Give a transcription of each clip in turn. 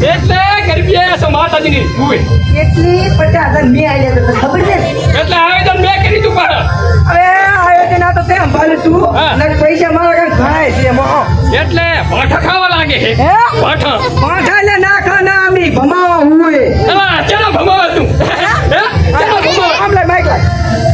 એટલે ગરબીએ સો માતાજીની હુએ કેટલી 50,000 મેં આલ્યા તો ખબર છે એટલે આયોજન મેં કરી તું પણ હવે આયોજન આ તો તે સંભાળ તું હા. અને પૈસા મારા કાંઈ ઘણાય છે એમાં એટલે ભાઠા ખાવા લાગે છે હે ભાઠા પાછા લે ના ખાના આમી ભમાવા હુએ એલા ચેનો ભમાવા તું હે ચેનો ભમાવા આમ લે માઈક લાય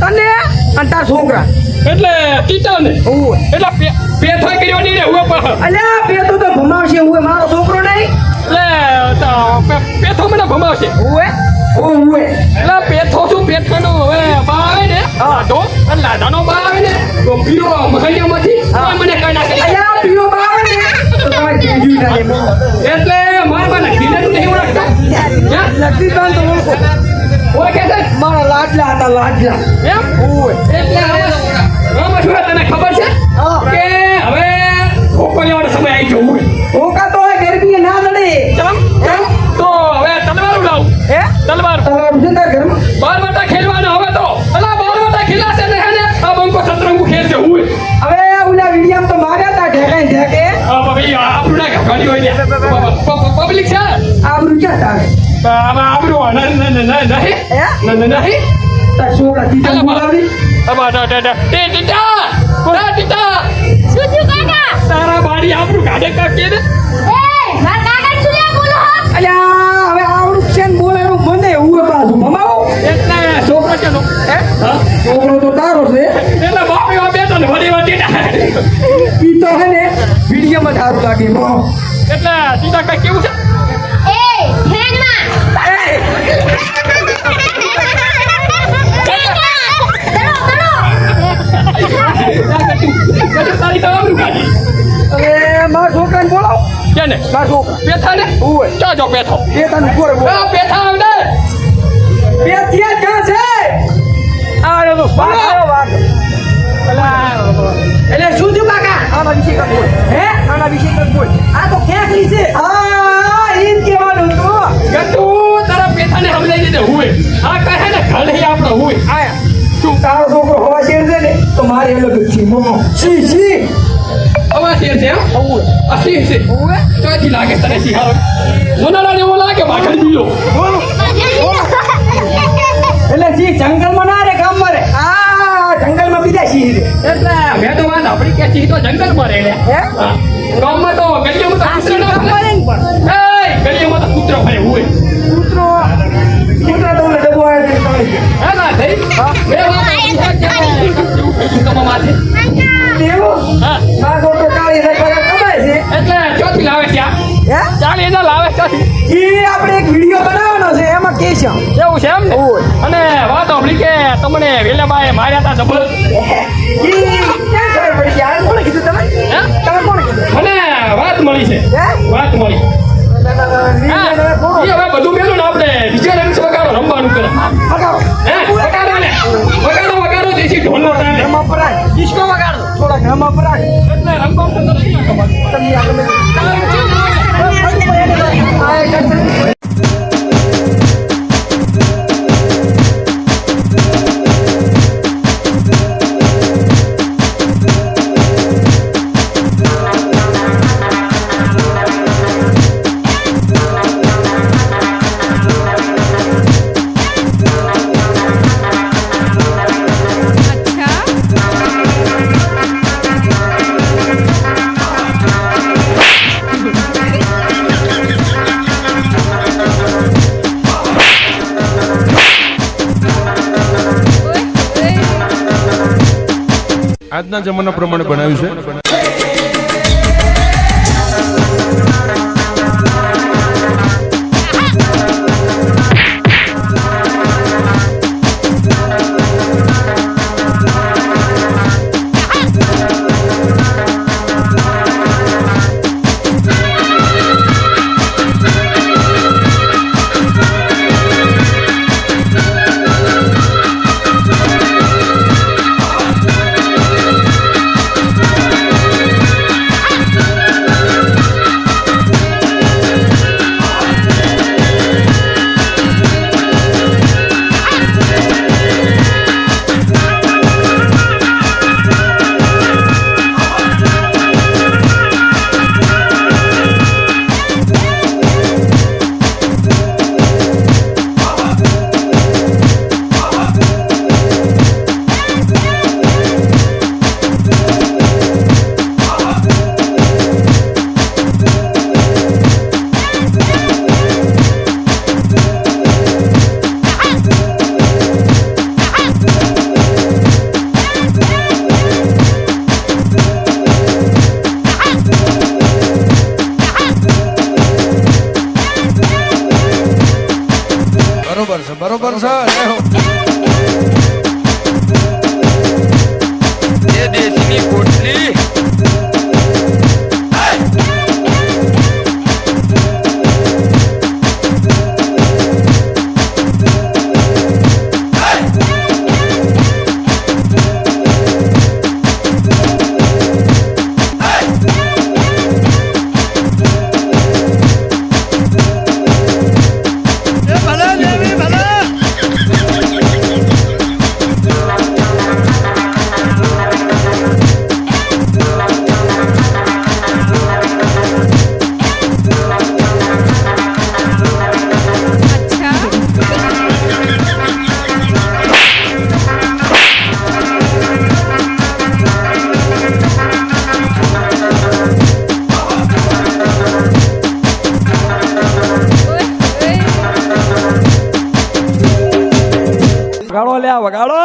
તને અને તાર છોકરા એટલે ટીચર ને હુએ એટલે પેથા કર્યો નહીં રે હુએ પાછો અલ્યા પેતો તો ભમાવશે હુએ મારો છોકરો નહીં એટલે પેથો મને ભમાવશે હુએ હુએ એટલે પેથો શું પેથાનો હવે બા આવે ને લાડો અને લાડાનો બા આવે ને તો પીરો મહાઈયામાંથી મને કઈ ના કરી અલ્યા પીઓ બાવે ને તો તમારે કેજી ના લે એટલે મારા મને કિલેટ નહીં ઓળખતા લગતી બાન તો ઓળખો ઓળખે છે મારા લાડલા હતા લાડલા એમ હુએ એટલે આમાં શું તને ખબર છે હા. કે હવે ખોખલિયાનો સમય આવી ગયો હોય ઓકા તો હોય ગરબી ના લડે ચમ તો હવે તલવાર લાવું હે તલવાર તમારું છે તાર ઘરમાં બાર વાટા ખેલવાનો હવે તો અલા બાર વાટા ખેલાશે ને હેને આ બંકો સતરંગુ ખેલશે હોય હવે ઓલા વિડિયમ તો માર્યા તા ઢેકાઈ ઢેકે આ ભાઈ આપણું ના ઘાડી હોય ને પબ્લિક છે આબરૂ ક્યાં તારે આમાં આપણું નહીં તાર છોકરા ટીચર બોલાવી તારા બારી આપણું ગાડે કાઢીએ ને અલ્યા હવે આવડું છે ને બોલાનું મને હું પાછું ભમાવો એટલે છોકરો છે હે છોકરો તો તારો છે એટલે બાપ એવા બે તો વળી વળી ઈ તો હે ને વિડિયમ જ સારું લાગે મો એટલે સીધા કઈ કેવું છે તારી તો આપણું ગાડી હવે મારા છોકરાને બોલાવો કેને મારા છોકરા પેથા ને ઓય ચા જો પેથો એ તને બોરે બોલ પેથા આવડે બે ત્યાં ક્યાં છે આ રહ્યો વાત આવ્યો વાત એટલે શું થયું કાકા આના વિશે કર બોલ હે આના વિશે કર બોલ આ તો ખેકલી છે હા ઈન કેવાનું તો ગટુ તારા પેથાને સમજાઈ દીધે હુએ આ કહે ને ઘર હી આપણો હુએ આયા તું તારો છોકરો હવા શેર છે ને તો મારે અલગ જ છે મો સી અવા શેર છે આ શેર છે ઓવે ચોથી લાગે તને સિહારો મોનાલા જેવો લાગે માખણ દીલો એટલે જી જંગલમાં ના રે ગામમાં રે આ જંગલમાં બીજા સિંહ રે એટલે મેં તો વાત આપણી કે ચી તો જંગલમાં રહે હે ગામમાં તો ગલીઓમાં તો કૂતરો ના ગામમાં ફરે રે પણ એ ગલીઓમાં તો કૂતરો ફરે હુએ કૂતરો તો ઓલે ડબો આવે છે તમે હે ના થઈ બે વાત તમારા માથે દેવો હા આ છોકરો કાળી રખડા કમાય છે એટલે ચોથી લાવે છે આ હે 40,000 લાવે ચોથી ઈ આપણે એક વિડિયો બનાવવાનો છે એમાં કે છે એવું છે એમ ને અને વાત સાંભળી કે તમને વેલાબાએ માર્યા હતા જબર ઈ ક્યાં ખબર પડી છે આ કોણે કીધું તમે હે તમે કોણે કીધું મને વાત મળી છે હે વાત મળી હા, એ હવે બધું મેલું ને આપણે વિજય રંગ વગાડો રમવાનું કરે વગાડો હે વગાડો ને વગાડો દેશી ઢોલનો તાણે રમા પરાગ ડિસ્કો વગાડો થોડાક રમા પરાગ એટલે રમવાનું તો નથી ખબર તમે આગળ આજના જમાના પ્રમાણે બનાવ્યું છે. બરોબર છે જય હો. એ દેશની પોટલી વગાડો લ્યા વગાડો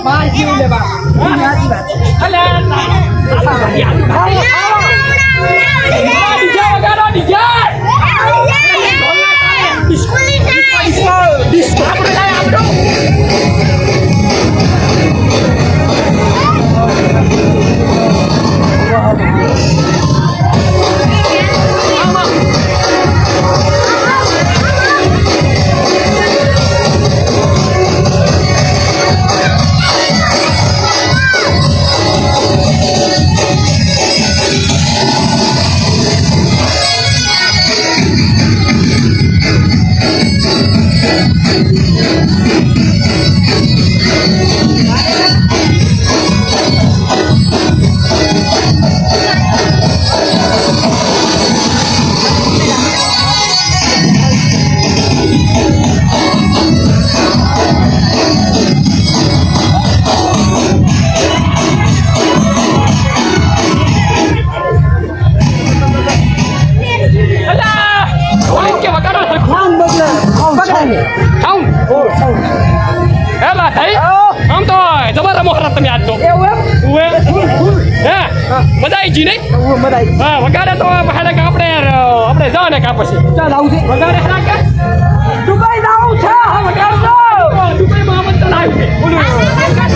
બાર જીવ લે બા આજી વાત આમ તો જબરા મોહરા તમે આજ તો બધાઈ નહીં હા વગાડે તો પહેલે કે આપણે જાવ ને કા પછી ચાલ આવું છે વગાડે ના કે દુબઈ જાવું છે હા વગાડ દો દુબઈ માં મત લાવ છે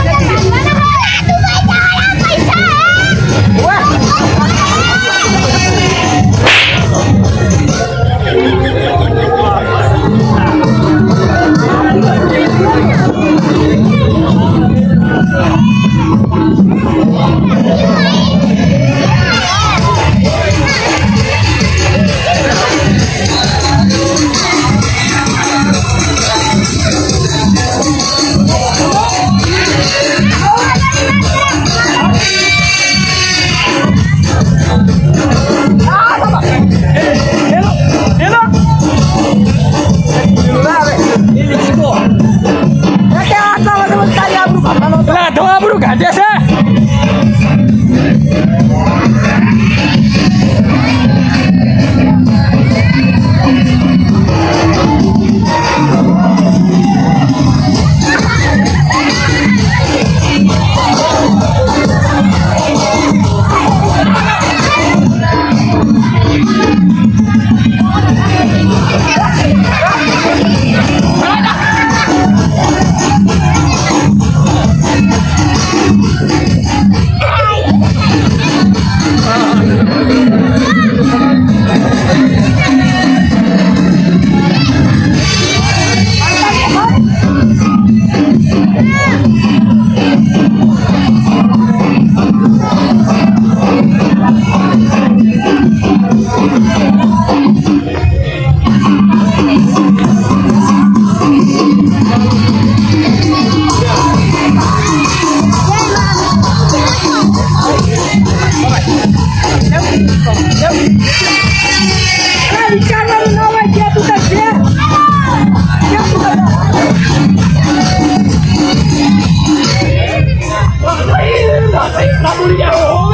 ઉડી ગયા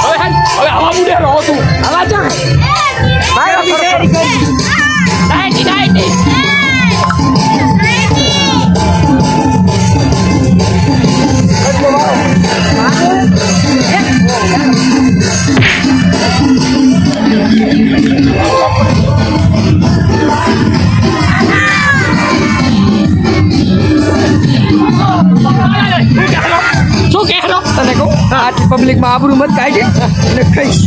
હવે હવા બુડે રહો તું હવા ચા ભાઈ તૈયારી કરી ડાયટી શું કહેલો તને કહું આટલી પબ્લિકમાં આબરૂ મત કાઢી અને ખાઈશ